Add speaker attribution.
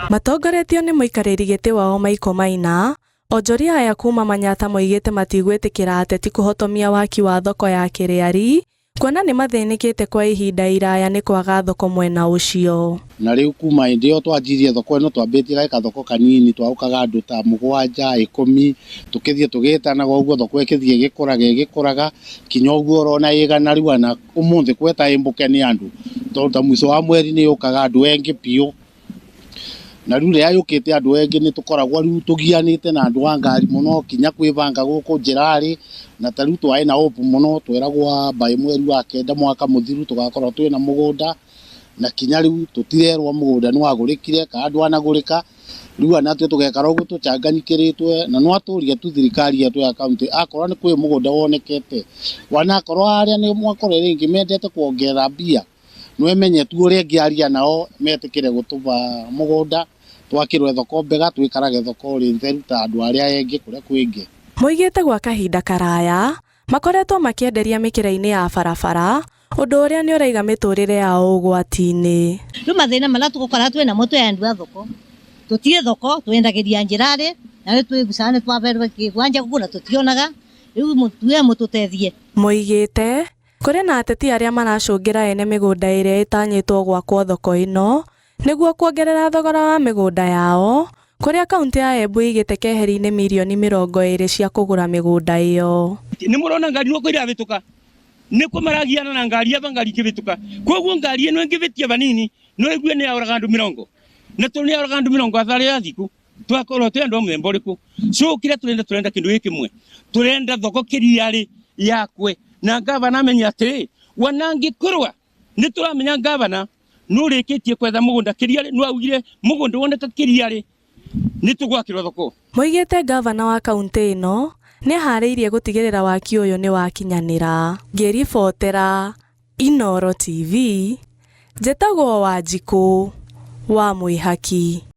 Speaker 1: Matongoretio nĩ mũikarĩri gĩtĩ wao Michael Maina, onjoria aya kuma Manyatta moigĩte matigwĩtĩkĩra ateti kũhotomia waki wa thoko ya Kĩrĩari, kuona nĩ mathĩnĩkĩte kwa ihinda iraya nĩ kwaga thoko mwena ũcio.
Speaker 2: Na rĩu kuma hĩndĩ ĩyo twanjirie thoko ĩno twambĩtie gaka thoko kanini twaukaga andũ ta 7 10 tũkĩthiĩ tũgĩtanaga ũguo thoko ĩkĩthiĩ ĩgĩkũraga kinya ũguo ũrona ĩgana rĩu na ũmũthĩ kweta ĩmbũke nĩ andũ tondũ ta mũico wa mweri nĩ yũkaga andũ engĩ biũ. Na rĩu rĩrĩa yũkĩte andũ engĩ nĩ tũkoragwo rĩu tũgianĩte na andũ a ngari mũno kinya kwĩbanga gũkũ njĩrarĩ, na ta rĩu twarĩ na hope mũno tweragwo by mweri wa 9 mwaka mũthiru tũgakorwo twĩna mũgũnda, na kinya rĩu tũtirerwo mũgũnda nĩ wagũrĩkire kana ndwanagũrĩka. Rĩu anatwe tũgekara ũguo tũcanganyikĩrĩtwe na no atũrie tu thirikari yetu ya kaunti akorwo nĩ kwĩ mũgũnda wonekete wanakorwo arĩa nĩ mwakorwo rĩngĩ mendete kuongerera mbia nĩmenye tu ũrĩa ngĩaria nao metĩkĩre gũtũba mũgũnda twakĩrwe thoko mbega twĩkarage thoko rĩ theru ta andũ arĩa engĩ kũrĩa kwĩngĩ.
Speaker 1: Moigĩte gwa kahinda karaya makoretwo makĩenderia mĩkĩra-inĩ ya barabara, ũndũ ũrĩa nĩ ũraiga mĩtũrĩre yao ũgwati-inĩ.
Speaker 3: Rĩu mathĩna marĩa tũgũkora twĩna mo twendua thoko, tũtirĩ thoko twendagĩria njĩrarĩ na rĩu twĩgucana nĩ twaberwo kĩwanja kũgũra tũtionaga, rĩu tuwe mũtũteithie.
Speaker 1: Moigĩte kũrĩ na ateti arĩa maracũngĩra ene mĩgũnda ĩrĩa ĩtanyĩtwo gwakwo thoko ĩno nĩguo kuongerera thogora wa mĩgũnda yao, kũrĩa kaunti ya Embu ĩigĩte keheri-inĩ mirioni 20 cia kũgũra mĩgũnda ĩyo.
Speaker 4: Nĩ mũrona ngari oko irabĩtũka nĩ kũmaragiana na ngari aba ngari kĩbĩtũka, koguo ngari ĩno ĩngĩbĩtia banini no ĩgue nĩ yaũraga andũ 20 na tũrĩ yaũraga andũ 20 atharĩ ya thikũ twakorwo twĩ andũ mũthemba ũrĩkũ. So kĩrĩa tũrenda kĩndũ gĩkĩ kĩmwe, tũrenda thoko Kĩrĩari yakwe na ngavana amenye atĩ wanangĩkorwa nĩ tũramenya ngavana no rĩkĩtie kwetha mũgũnda Kĩrĩari no augire mũgũnda woneka Kĩrĩari nĩ tũgwakĩrwo thoko.
Speaker 1: Moigĩte ngavana wa kaunti ĩno nĩ harĩirie gũtigĩrĩra waki ũyũ nĩ wakinyanĩra. Ngĩribotera Inooro TV, njĩtagwo Wanjikũ wa Mwĩhaki.